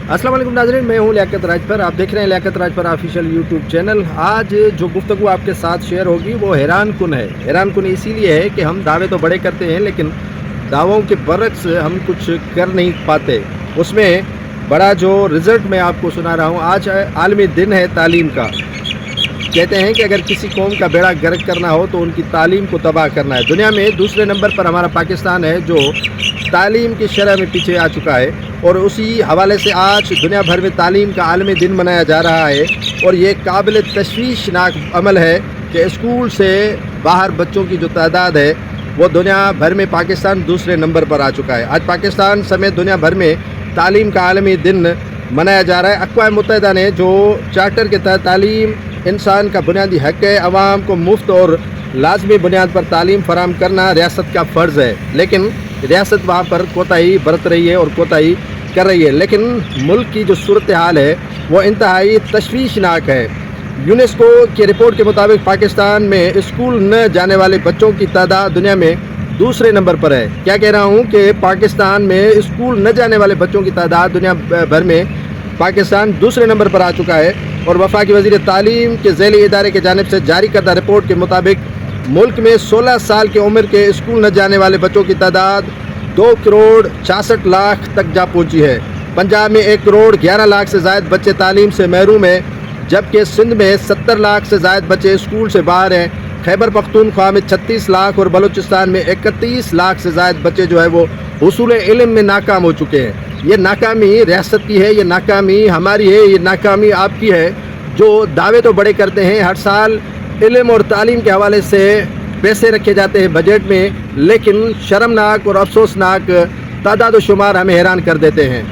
अस्सलाम वालेकुम नाज़रीन, मैं हूँ लियाकत राजपर। आप देख रहे हैं Liaquat Rajpar official YouTube channel. आज जो गुफ्तगू आपके साथ शेयर होगी वो हैरान कुन है। हैरान कुन इसीलिए है कि हम दावे तो बड़े करते हैं लेकिन दावों के बरक्स हम कुछ कर नहीं पाते। उसमें बड़ा जो रिज़ल्ट मैं आपको सुना रहा हूँ, आज आलमी दिन है तालीम का। कहते हैं कि अगर किसी कौम का बेड़ा गर्क करना हो तो उनकी तालीम को तबाह करना है। दुनिया में दूसरे नंबर पर हमारा पाकिस्तान है जो तालीम की शरह में पीछे आ चुका है, और उसी हवाले से आज दुनिया भर में तालीम का आलमी दिन मनाया जा रहा है। और ये काबिल तशवीशनाक अमल है कि स्कूल से बाहर बच्चों की जो तादाद है वो दुनिया भर में पाकिस्तान दूसरे नंबर पर आ चुका है। आज पाकिस्तान समेत दुनिया भर में तालीम का आलमी दिन मनाया जा रहा है। अक़वाम मुत्तहिदा ने जो चार्टर के तहत तालीम इंसान का बुनियादी हक़ है, अवाम को मुफ्त और लाजमी बुनियाद पर तालीम फराहम करना रियासत का फ़र्ज़ है, लेकिन रियासत वहाँ पर कोताही बरत रही है और कोताही कर रही है। लेकिन मुल्क की जो सूरत हाल है वो इंतहाई तशवीशनाक है। यूनेस्को की रिपोर्ट के मुताबिक पाकिस्तान में स्कूल न जाने वाले बच्चों की तादाद दुनिया में दूसरे नंबर पर है। क्या कह रहा हूँ कि पाकिस्तान में स्कूल न जाने वाले बच्चों की तादाद दुनिया भर में पाकिस्तान दूसरे नंबर पर आ चुका है। और वफाकी वज़ीर तालीम के ज़ैली इदारे की जानिब से जारी करदा रिपोर्ट के मुताबिक मुल्क में 16 साल की उम्र के स्कूल न जाने वाले बच्चों की तादाद 2 करोड़ 66 लाख तक जा पहुंची है। पंजाब में 1 करोड़ 11 लाख से ज़ायद बच्चे तालीम से महरूम हैं, जबकि सिंध में 70 लाख से ज़ायद बच्चे स्कूल से बाहर हैं। खैबर पख्तूनख्वा में 36 लाख और बलूचिस्तान में 31 लाख से ज़ायद बच्चे जो है वो हुसूल इल्म में नाकाम हो चुके हैं। ये नाकामी रियासत की है, ये नाकामी हमारी है, ये नाकामी आपकी है। जो दावे तो बड़े करते हैं, हर साल इल्म और तालीम के हवाले से पैसे रखे जाते हैं बजट में, लेकिन शर्मनाक और अफसोसनाक तादाद व शुमार हमें हैरान कर देते हैं।